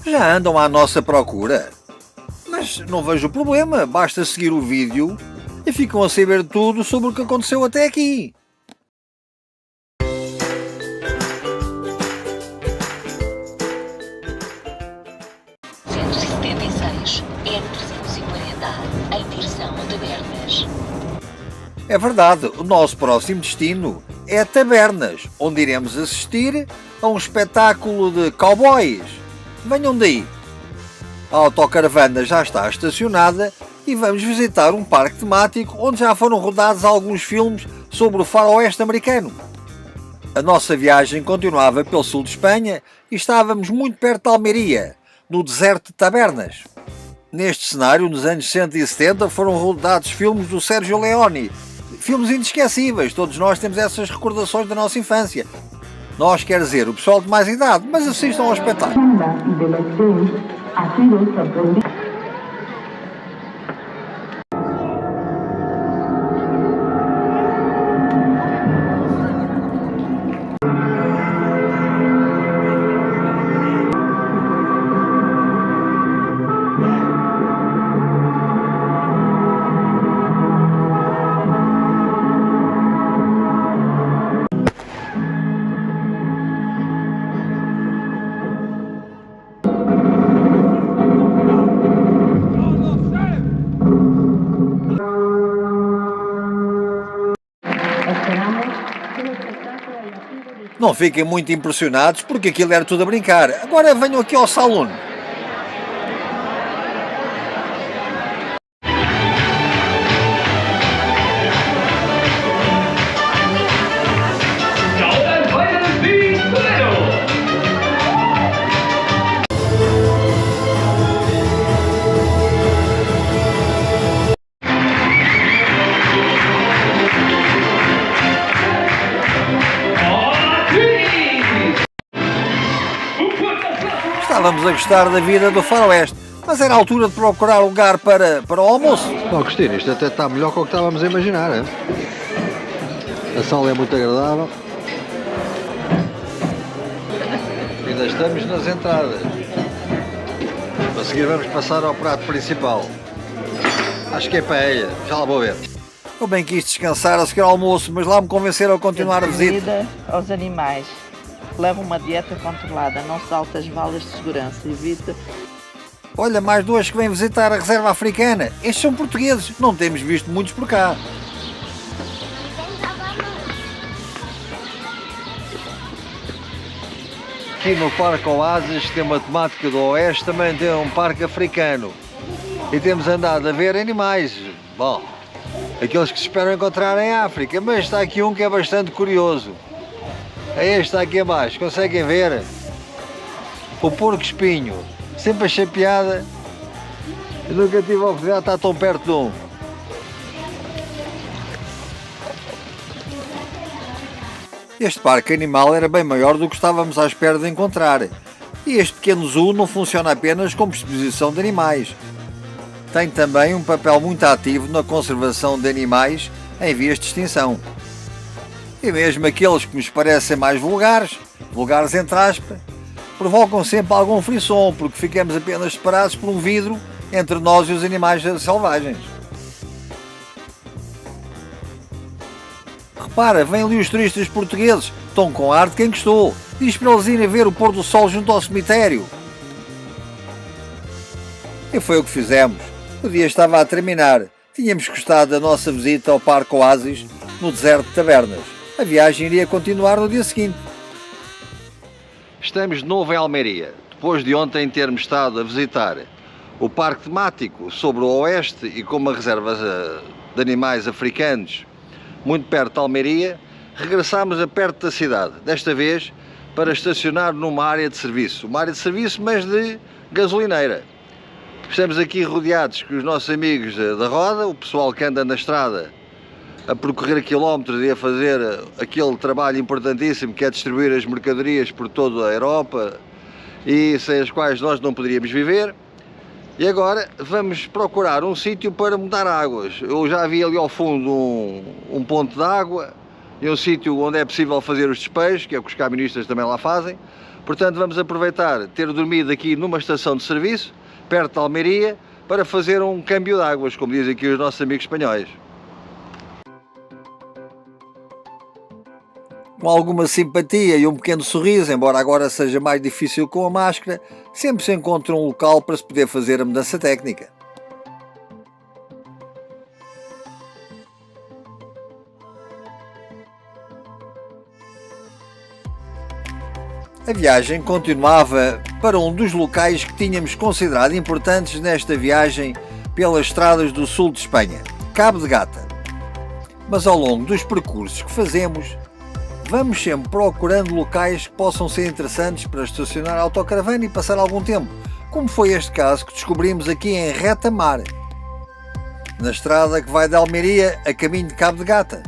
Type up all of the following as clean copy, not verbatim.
Já andam à nossa procura? Mas não vejo problema, basta seguir o vídeo e ficam a saber tudo sobre o que aconteceu até aqui. 176 N340 em direção a Tabernas. É verdade, o nosso próximo destino é Tabernas, onde iremos assistir a um espetáculo de cowboys. Venham daí. A autocaravana já está estacionada e vamos visitar um parque temático onde já foram rodados alguns filmes sobre o faroeste americano. A nossa viagem continuava pelo sul de Espanha e estávamos muito perto de Almeria, no deserto de Tabernas. Neste cenário, nos anos 60 e 70, foram rodados filmes do Sérgio Leone. Filmes inesquecíveis, todos nós temos essas recordações da nossa infância. Nós, quer dizer, o pessoal de mais idade, mas assistam ao espetáculo. Não fiquem muito impressionados porque aquilo era tudo a brincar. Agora venham aqui ao salão. Estávamos a gostar da vida do faroeste, mas era a altura de procurar lugar para o almoço. Bom, Cristina, isto até está melhor que o que estávamos a imaginar, é? A sala é muito agradável. Ainda estamos nas entradas. A seguir vamos passar ao prato principal. Acho que é paella, já lá vou ver. Eu bem quis descansar a seguir ao almoço, mas lá me convenceram a continuar a visita. Comida aos animais. Leva uma dieta controlada, não salta as valas de segurança, evita... Olha, mais duas que vêm visitar a reserva africana. Estes são portugueses, não temos visto muitos por cá. Aqui no Parque Oásis, sistema temático do Oeste, também tem um parque africano. E temos andado a ver animais. Bom, aqueles que se esperam encontrar em África, mas está aqui um que é bastante curioso. É este aqui abaixo, conseguem ver? O porco-espinho. Sempre achei piada. Eu nunca tive a oportunidade de estar tão perto de um. Este parque animal era bem maior do que estávamos à espera de encontrar. E este pequeno zoo não funciona apenas como exposição de animais. Tem também um papel muito ativo na conservação de animais em vias de extinção. E mesmo aqueles que nos parecem mais vulgares entre aspas, provocam sempre algum frisson, porque ficamos apenas separados por um vidro entre nós e os animais selvagens. Repara, vêm ali os turistas portugueses, estão com ar de quem gostou, diz para eles irem ver o pôr do sol junto ao cemitério. E foi o que fizemos. O dia estava a terminar, tínhamos gostado da nossa visita ao Parque Oásis, no deserto de Tabernas. A viagem iria continuar no dia seguinte. Estamos de novo em Almeria, depois de ontem termos estado a visitar o parque temático sobre o Oeste e com uma reserva de animais africanos muito perto de Almeria. Regressámos a perto da cidade, desta vez para estacionar numa área de serviço. Uma área de serviço, mas de gasolineira. Estamos aqui rodeados com os nossos amigos da roda, o pessoal que anda na estrada a percorrer quilómetros e a fazer aquele trabalho importantíssimo que é distribuir as mercadorias por toda a Europa e sem as quais nós não poderíamos viver. E agora vamos procurar um sítio para mudar águas. Eu já vi ali ao fundo um ponto de água e um sítio onde é possível fazer os despejos, que é o que os camionistas também lá fazem. Portanto, vamos aproveitar ter dormido aqui numa estação de serviço, perto de Almeiria, para fazer um câmbio de águas, como dizem aqui os nossos amigos espanhóis. Com alguma simpatia e um pequeno sorriso, embora agora seja mais difícil com a máscara, sempre se encontra um local para se poder fazer a mudança técnica. A viagem continuava para um dos locais que tínhamos considerado importantes nesta viagem pelas estradas do sul de Espanha, Cabo de Gata. Mas ao longo dos percursos que fazemos, vamos sempre procurando locais que possam ser interessantes para estacionar a autocaravana e passar algum tempo, como foi este caso que descobrimos aqui em Retamar, na estrada que vai de Almeiria a caminho de Cabo de Gata.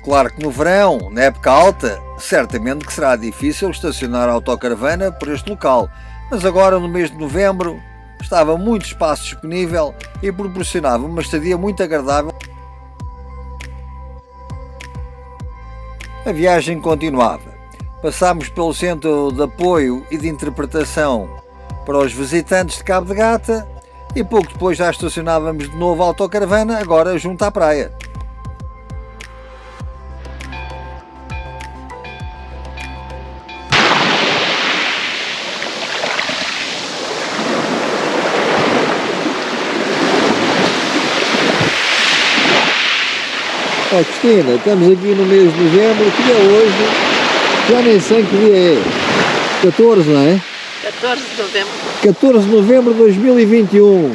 Claro que no verão, na época alta, certamente que será difícil estacionar a autocaravana por este local, mas agora no mês de novembro estava muito espaço disponível e proporcionava uma estadia muito agradável. A viagem continuava. Passámos pelo centro de apoio e de interpretação para os visitantes de Cabo de Gata e pouco depois já estacionávamos de novo a autocaravana, agora junto à praia. Ó Cristina, estamos aqui no mês de novembro, que dia é hoje? Já nem sei que dia é. 14, não é? 14 de novembro. 14 de novembro de 2021.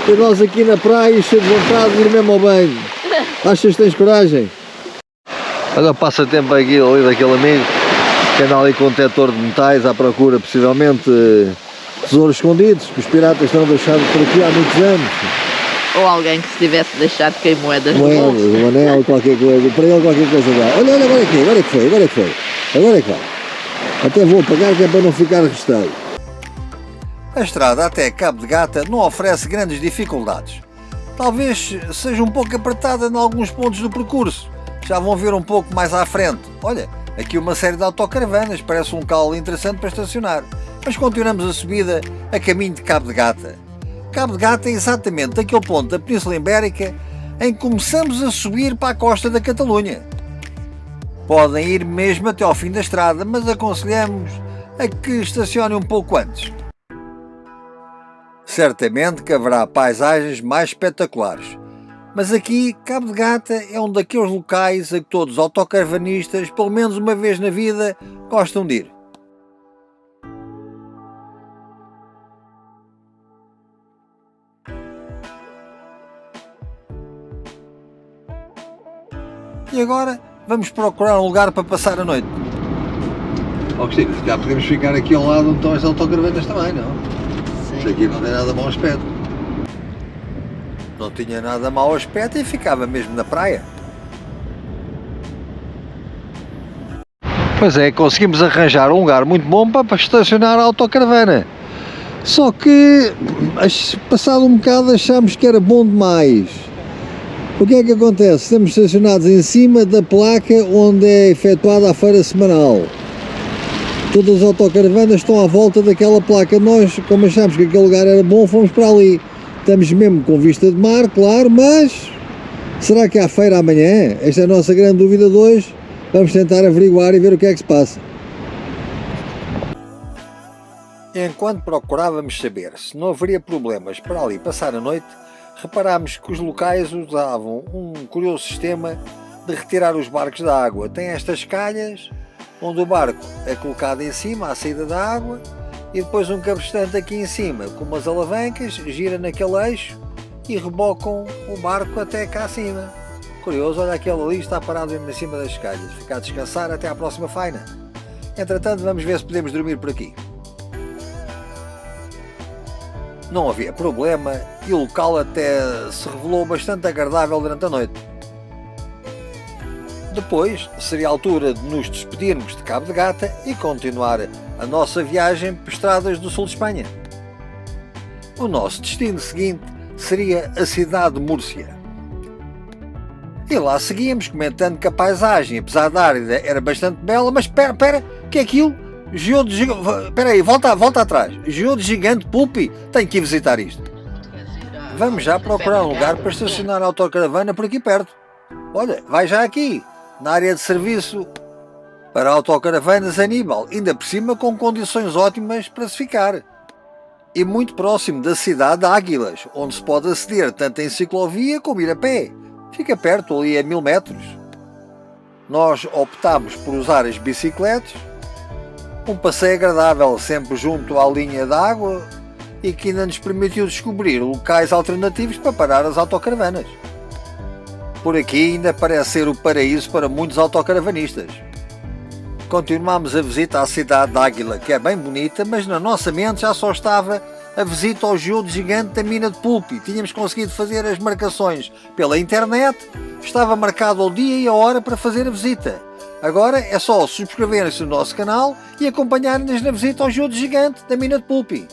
E nós aqui na praia, cheio de vontade de ir mesmo ao banho. Achas que tens coragem? Olha o passatempo aqui ali daquele amigo que anda ali com um detector de metais à procura, possivelmente tesouros escondidos, que os piratas estão deixados por aqui há muitos anos. Ou alguém que se tivesse deixado cair moedas do Moedas, bolso. um anel, qualquer coisa, para ele qualquer coisa dá. Olha, agora aqui, agora é que foi. Agora é que vai. Até vou apagar que é para não ficar restado. A estrada até Cabo de Gata não oferece grandes dificuldades. Talvez seja um pouco apertada em alguns pontos do percurso. Já vão ver um pouco mais à frente. Olha, aqui uma série de autocaravanas, parece um local interessante para estacionar. Mas continuamos a subida a caminho de Cabo de Gata. Cabo de Gata é exatamente aquele ponto da Península Ibérica em que começamos a subir para a costa da Catalunha. Podem ir mesmo até ao fim da estrada, mas aconselhamos a que estacionem um pouco antes. Certamente que haverá paisagens mais espetaculares, mas aqui Cabo de Gata é um daqueles locais a que todos os autocaravanistas, pelo menos uma vez na vida, gostam de ir. E agora vamos procurar um lugar para passar a noite. Ó Cristina, se calhar podemos ficar aqui ao lado onde estão as autocaravanas também, não? Isto aqui não tem nada mau aspecto. Não tinha nada mau aspecto e ficava mesmo na praia. Pois é, conseguimos arranjar um lugar muito bom para estacionar a autocaravana. Só que, passado um bocado, achámos que era bom demais. O que é que acontece? Estamos estacionados em cima da placa onde é efetuada a feira semanal. Todas as autocaravanas estão à volta daquela placa. Nós, como achámos que aquele lugar era bom, fomos para ali. Estamos mesmo com vista de mar, claro, mas será que há feira amanhã? Esta é a nossa grande dúvida de hoje. Vamos tentar averiguar e ver o que é que se passa. Enquanto procurávamos saber se não haveria problemas para ali passar a noite, reparámos que os locais usavam um curioso sistema de retirar os barcos da água. Tem estas calhas, onde o barco é colocado em cima, à saída da água, e depois um cabeçante aqui em cima, com umas alavancas, gira naquele eixo e rebocam o barco até cá acima. Curioso, olha, aquele ali está parado mesmo em cima das calhas. Fica a descansar até à próxima faina. Entretanto, vamos ver se podemos dormir por aqui. Não havia problema e o local até se revelou bastante agradável durante a noite. Depois seria a altura de nos despedirmos de Cabo de Gata e continuar a nossa viagem por estradas do sul de Espanha. O nosso destino seguinte seria a cidade de Múrcia. E lá seguíamos, comentando que a paisagem, apesar da árida, era bastante bela, mas espera, o que é aquilo? Geodo gigante. Espera aí, volta atrás. Geodo gigante Pulpi. Tenho que ir visitar isto. Vamos já procurar um lugar para estacionar a autocaravana por aqui perto. Olha, vai já aqui, na área de serviço para autocaravanas Aníbal, ainda por cima com condições ótimas para se ficar. E muito próximo da cidade de Águilas, onde se pode aceder tanto em ciclovia como ir a pé. Fica perto, ali a 1000 metros. Nós optámos por usar as bicicletas, um passeio agradável sempre junto à linha d'água e que ainda nos permitiu descobrir locais alternativos para parar as autocaravanas. Por aqui ainda parece ser o paraíso para muitos autocaravanistas. Continuámos a visita à cidade de Águila, que é bem bonita, mas na nossa mente já só estava a visita ao geodo gigante da mina de Pulpi. Tínhamos conseguido fazer as marcações pela internet, estava marcado o dia e a hora para fazer a visita. Agora é só subscreverem-se no nosso canal e acompanharem-nos na visita ao geodo gigante da mina de Pulpi.